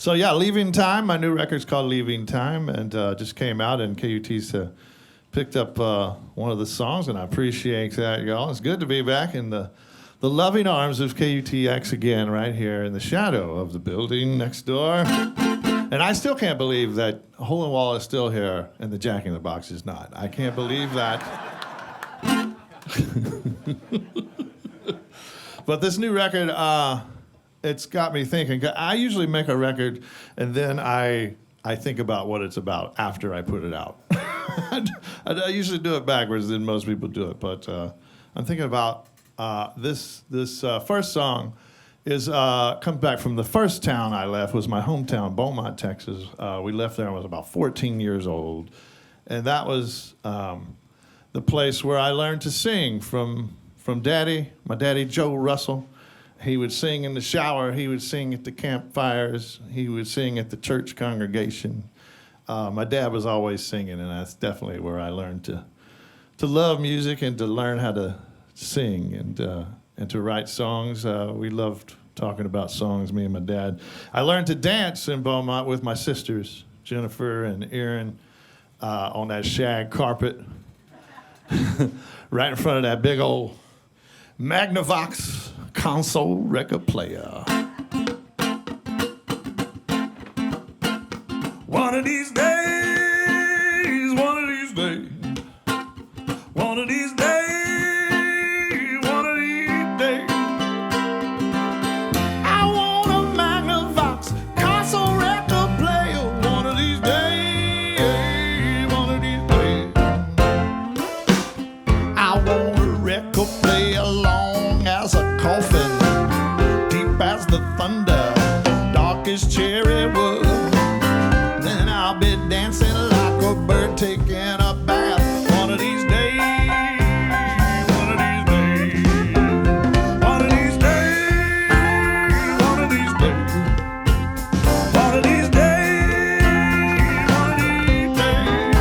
So yeah, Leaving Time. My new record's called Leaving Time, and just came out, and KUT's picked up one of the songs, and I appreciate that, y'all. It's good to be back in the loving arms of KUTX again, right here in the shadow of the building next door. And I still can't believe that Hole in Wall is still here and the Jack in the Box is not. I can't believe that. But this new record, it's got me thinking. I usually make a record and then I think about what it's about after I put it out. I usually do it backwards than most people do it, but I'm thinking about this first song comes back from the first town I left, was my hometown, Beaumont, Texas. We left there when I was about 14 years old, and that was the place where I learned to sing from Daddy, my daddy Joe Russell. He would sing in the shower, he would sing at the campfires, he would sing at the church congregation. My dad was always singing, and that's definitely where I learned to love music and to learn how to sing and to write songs. We loved talking about songs, me and my dad. I learned to dance in Beaumont with my sisters, Jennifer and Erin, on that shag carpet, right in front of that big old Magnavox console record player. One of these days, one of these days, one of these days, I want a Magnavox console record player. One of these days, one of these days, I want a record player long as a coffin, deep as the thunder, dark as cherry wood. Then I'll be dancing like a bird taking a bath. One of these days, one of these days, one of these days, one of these days, one of these days, one of these days,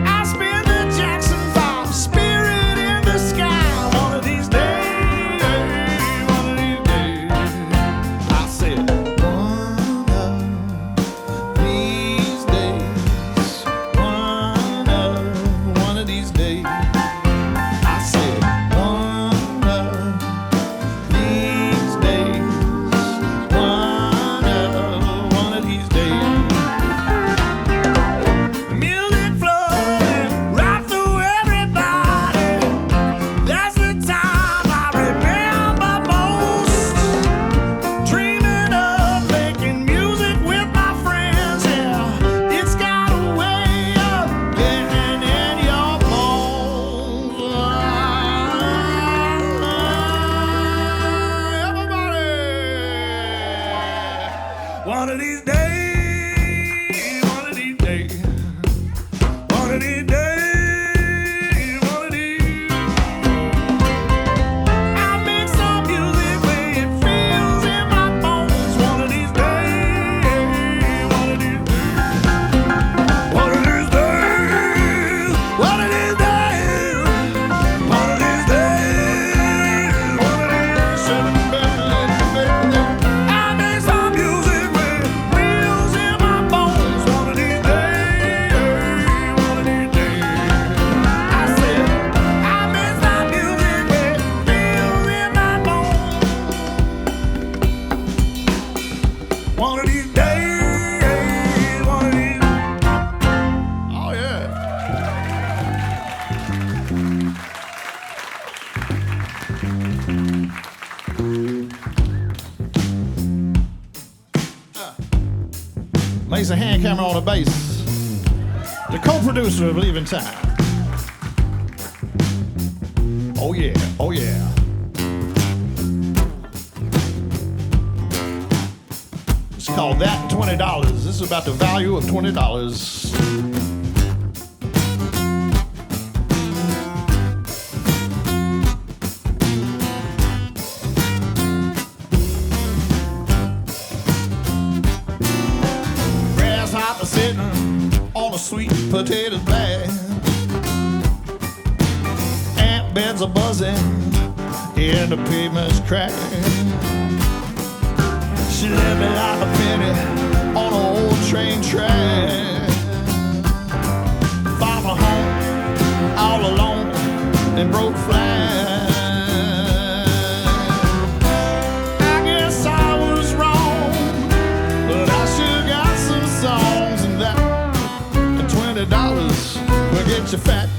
I spin the Jackson 5 spirit in the sky. One of these days, one of these days, I said, these days, one of these days, I said, one of these days, one of these days. Music flowing right through everybody. That's the time I remember most. Dreaming of making music with my friends, yeah. It's got a way of getting in your bones. Everybody, one of these days, one of these days, one of these days, one of these. I'll make some music where it feels in my bones. One of these days, one of these days, one of these days, one of these days, one of these days, one of these. I'll make some music where it feels in my bones. One of these days, one of these days. I said, I'll make some music where it feels in my bones. One of these days, one of these. Oh yeah. Lays a hand camera on the bass. The co-producer of Leaving Time. Oh yeah, oh yeah. It's called That and $20. This is about the value of $20. Grasshopper sitting on a sweet potato bag. Ant beds are buzzing in the pavement's cracking. She left me like a penny on an old train track. Far from home, all alone, and broke flat. I guess I was wrong, but I sure got some songs, and that and $20 will get you fat.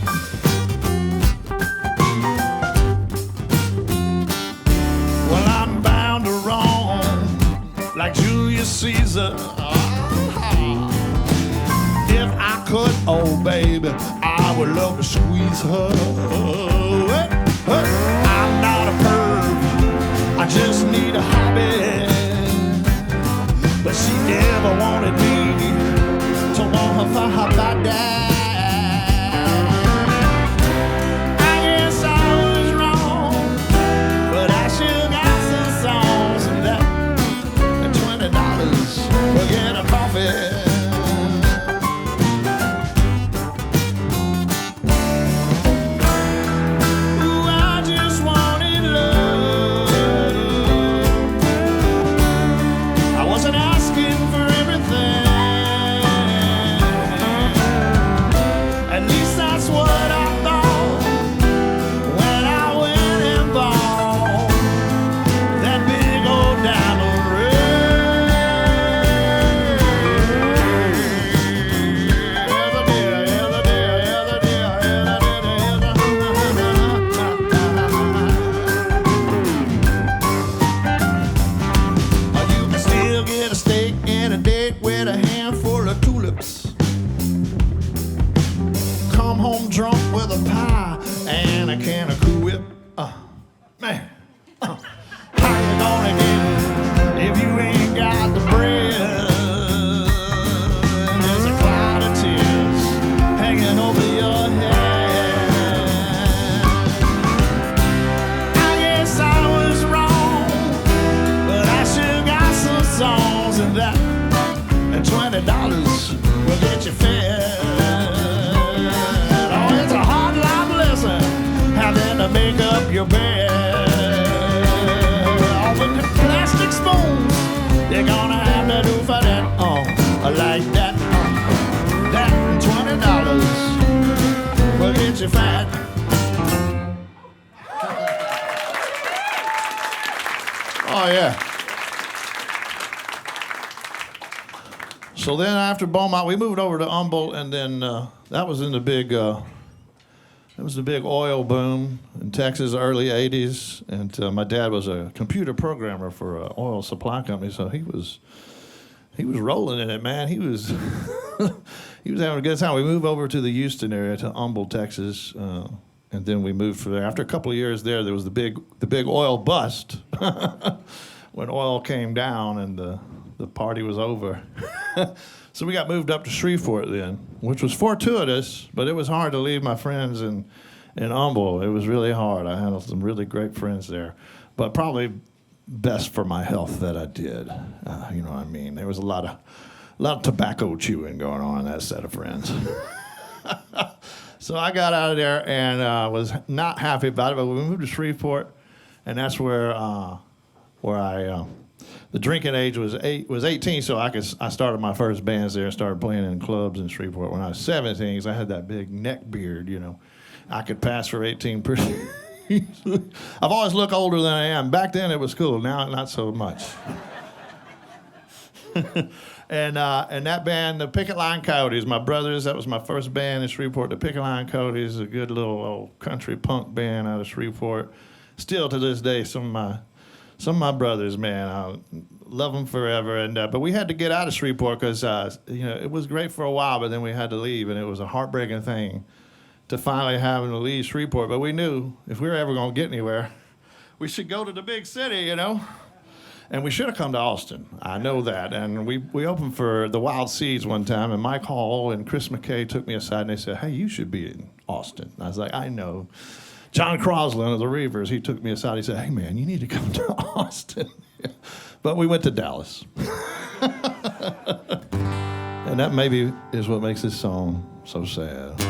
Well, I'm bound to wrong, like Julius Caesar. If I could, oh baby, I would love to squeeze her. I'm not a perv, I just need a hobby. But she never wanted me to want her for her body. I guess I was wrong, but I sure got some songs, and that and $20 will get a coffee. So then after Beaumont, we moved over to Humboldt, and then that was in the big, it was the big oil boom in Texas, early '80s, and my dad was a computer programmer for an oil supply company, so he was rolling in it, man. He was he was having a good time. We moved over to the Houston area, to Humboldt, Texas, and then we moved from there. After a couple of years there was the big oil bust when oil came down and the party was over. So we got moved up to Shreveport then, which was fortuitous, but it was hard to leave my friends in Humboldt. It was really hard. I had some really great friends there, but probably best for my health that I did. You know what I mean? There was a lot of tobacco chewing going on in that set of friends. So I got out of there and was not happy about it, but we moved to Shreveport, and that's where I the drinking age was 18, so I started my first bands there and started playing in clubs in Shreveport when I was 17, because I had that big neck beard, you know. I could pass for 18 pretty easily. I've always looked older than I am. Back then it was cool, now not so much. And that band, the Picket Line Coyotes, my brothers, that was my first band in Shreveport. The Picket Line Coyotes, a good little old country punk band out of Shreveport. Still to this day, some of my brothers, man, I love them forever. And but we had to get out of Shreveport because it was great for a while, but then we had to leave, and it was a heartbreaking thing to finally having to leave Shreveport. But we knew if we were ever going to get anywhere, we should go to the big city, you know. And we should have come to Austin. I know that. And we opened for the Wild Seeds one time, and Mike Hall and Chris McKay took me aside and they said, "Hey, you should be in Austin." And I was like, "I know." John Crosland of the Reavers, he took me aside. He said, "Hey, man, you need to come to Austin." But we went to Dallas. And that maybe is what makes this song so sad.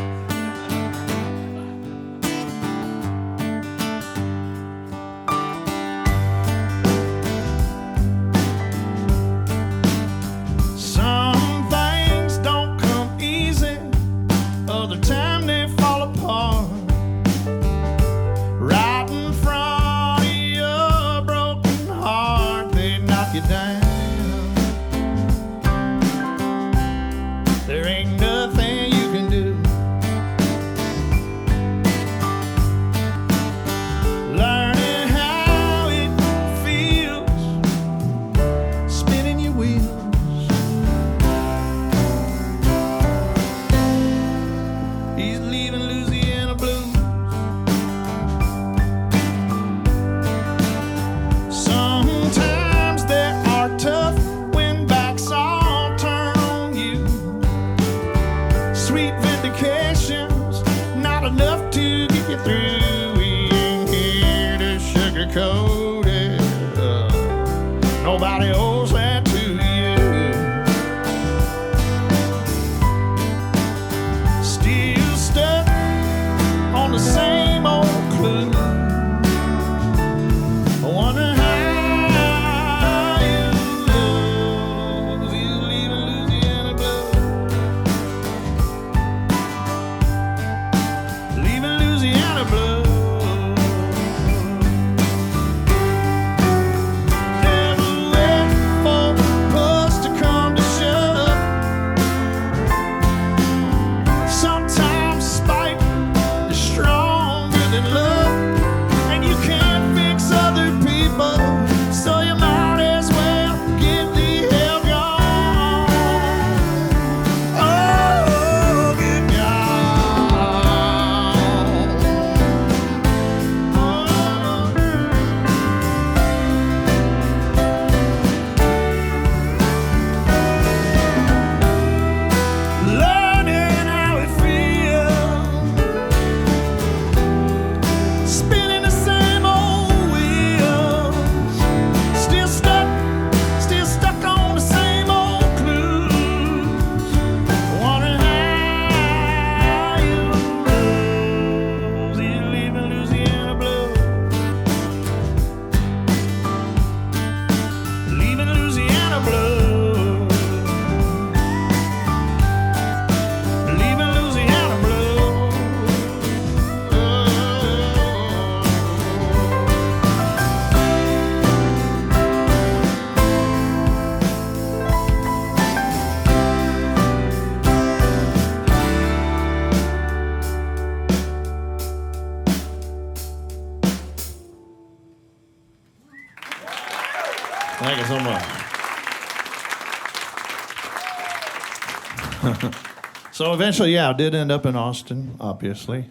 So eventually, I did end up in Austin, obviously.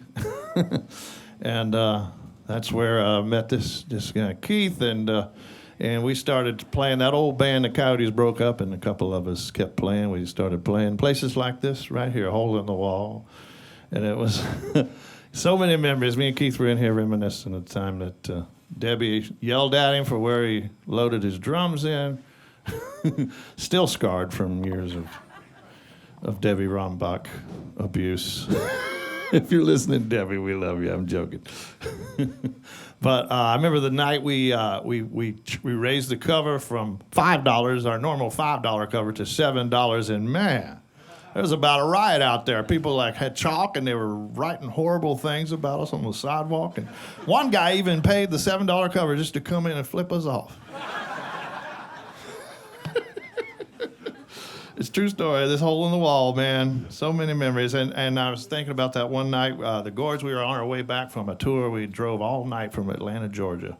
And that's where I met this guy, Keith, and we started playing. That old band, the Coyotes, broke up, and a couple of us kept playing. We started playing places like this right here, Hole in the Wall. And it was so many memories. Me and Keith were in here reminiscing of the time that Debbie yelled at him for where he loaded his drums in. Still scarred from years of Debbie Rombach abuse. If you're listening, Debbie, we love you. I'm joking. But I remember the night we raised the cover from $5, our normal $5 cover, to $7, and man, there was about a riot out there. People had chalk and they were writing horrible things about us on the sidewalk. And one guy even paid the $7 cover just to come in and flip us off. It's a true story. This hole in the wall, man. So many memories. And I was thinking about that one night. The Gourds, we were on our way back from a tour. We drove all night from Atlanta, Georgia.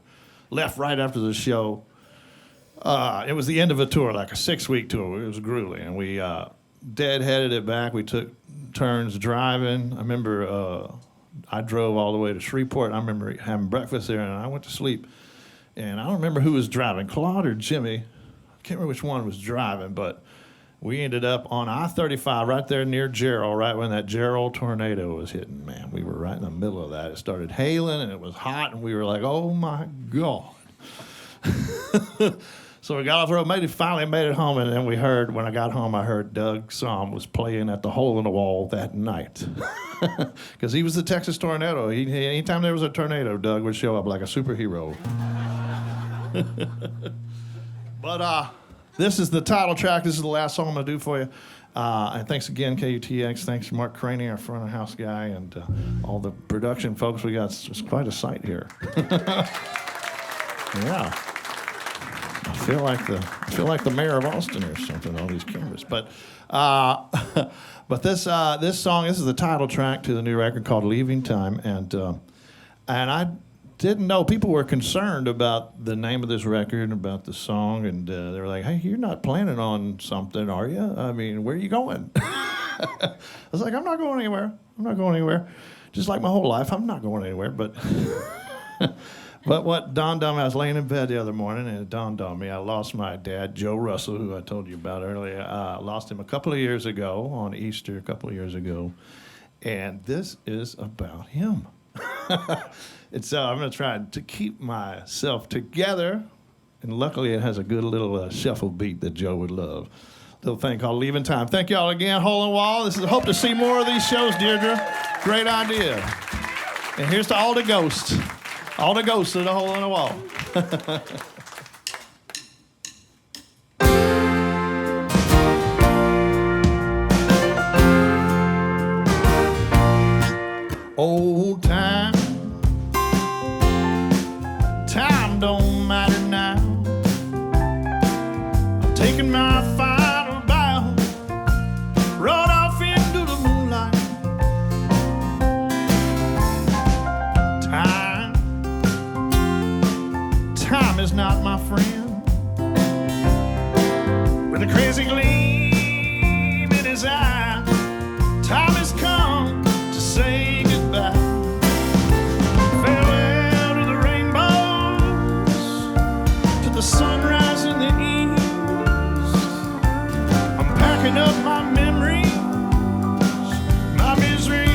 Left right after the show. It was the end of a tour, like a 6-week tour. It was grueling. And we dead-headed it back. We took turns driving. I remember I drove all the way to Shreveport. I remember having breakfast there, and I went to sleep. And I don't remember who was driving, Claude or Jimmy. I can't remember which one was driving, but we ended up on I-35 right there near Gerald, right when that Gerald tornado was hitting. Man, we were right in the middle of that. It started hailing, and it was hot, and we were like, oh, my God. So we got off the road, finally made it home, and then we heard, when I got home, I heard Doug Somm was playing at the Hole in the Wall that night. Because he was the Texas tornado. Anytime there was a tornado, Doug would show up like a superhero. But this is the title track. This is the last song I'm going to do for you. And thanks again, KUTX. Thanks to Mark Craney, our front of house guy, and all the production folks. We got just quite a sight here. Yeah. I feel like the mayor of Austin or something, all these cameras. But this song, this is the title track to the new record called Leaving Time. And I didn't know, people were concerned about the name of this record and about the song, and they were like, hey, you're not planning on something, are you? I mean, where are you going? I was like, I'm not going anywhere. Just like my whole life, I'm not going anywhere. But but what dawned on me, I was laying in bed the other morning, and it dawned on me, I lost my dad, Joe Russell, who I told you about earlier. I lost him a couple of years ago, on Easter, a couple of years ago. And this is about him. And so I'm going to try to keep myself together. And luckily, it has a good little shuffle beat that Joe would love. Little thing called Leaving Time. Thank y'all again, Hole in the Wall. Hope to see more of these shows, Deirdre. Great idea. And here's to all the ghosts of the Hole in the Wall. Old time. Time don't matter now. I'm taking my final bow, run off into the moonlight. Time is not my friend. With a crazy gleam in his eye, time has come to say goodbye. Sunrise in the east. I'm packing up my memories. My misery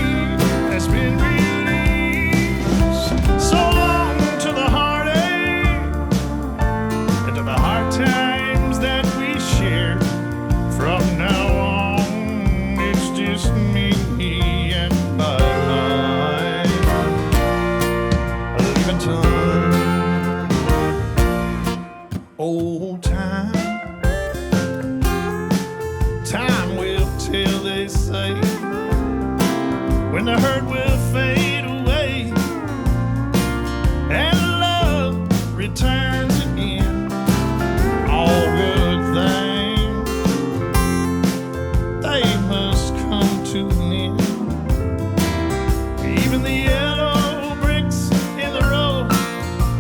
has been released. So long to the heartache and to the hard times that we share. From now on, it's just me and my life. Leaving time. Old time. Time will tell, they say, when the hurt will fade away and love returns again. All good things, they must come to an end. Even the yellow bricks in the road.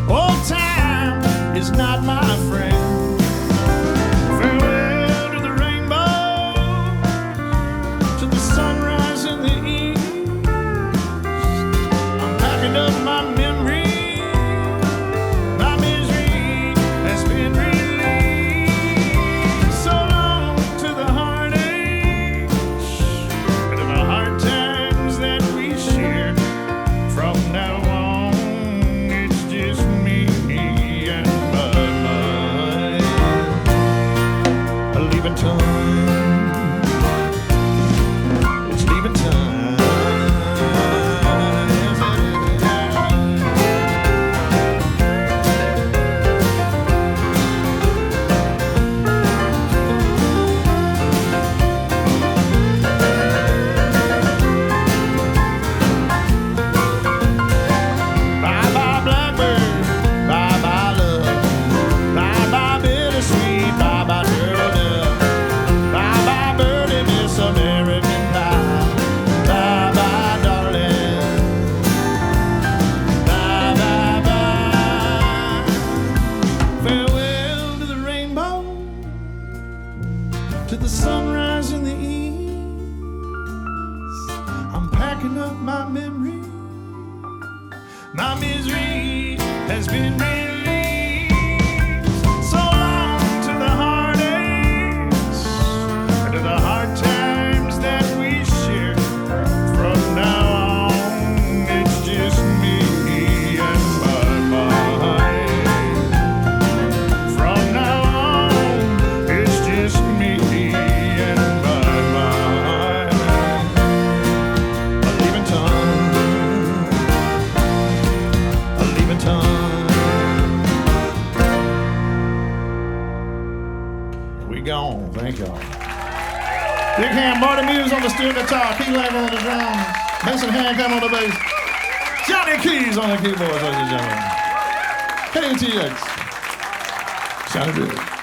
Old time is not my friend. Farewell to the rainbow to the sunrise in the east. I'm packing up my memory. My misery has been released. So long to the heartaches and to the hard times that we share. From now on, it's just me and my mind. From now on, it's just me and my mind. I'm leaving town. I'm leaving town. We gone. Thank y'all. Big hand, Marty Muse on the steel guitar, Key Laver on the drums, Mason Handcom on the bass, Johnny Keys on the keyboards, ladies and gentlemen. KUTX. Sounded good.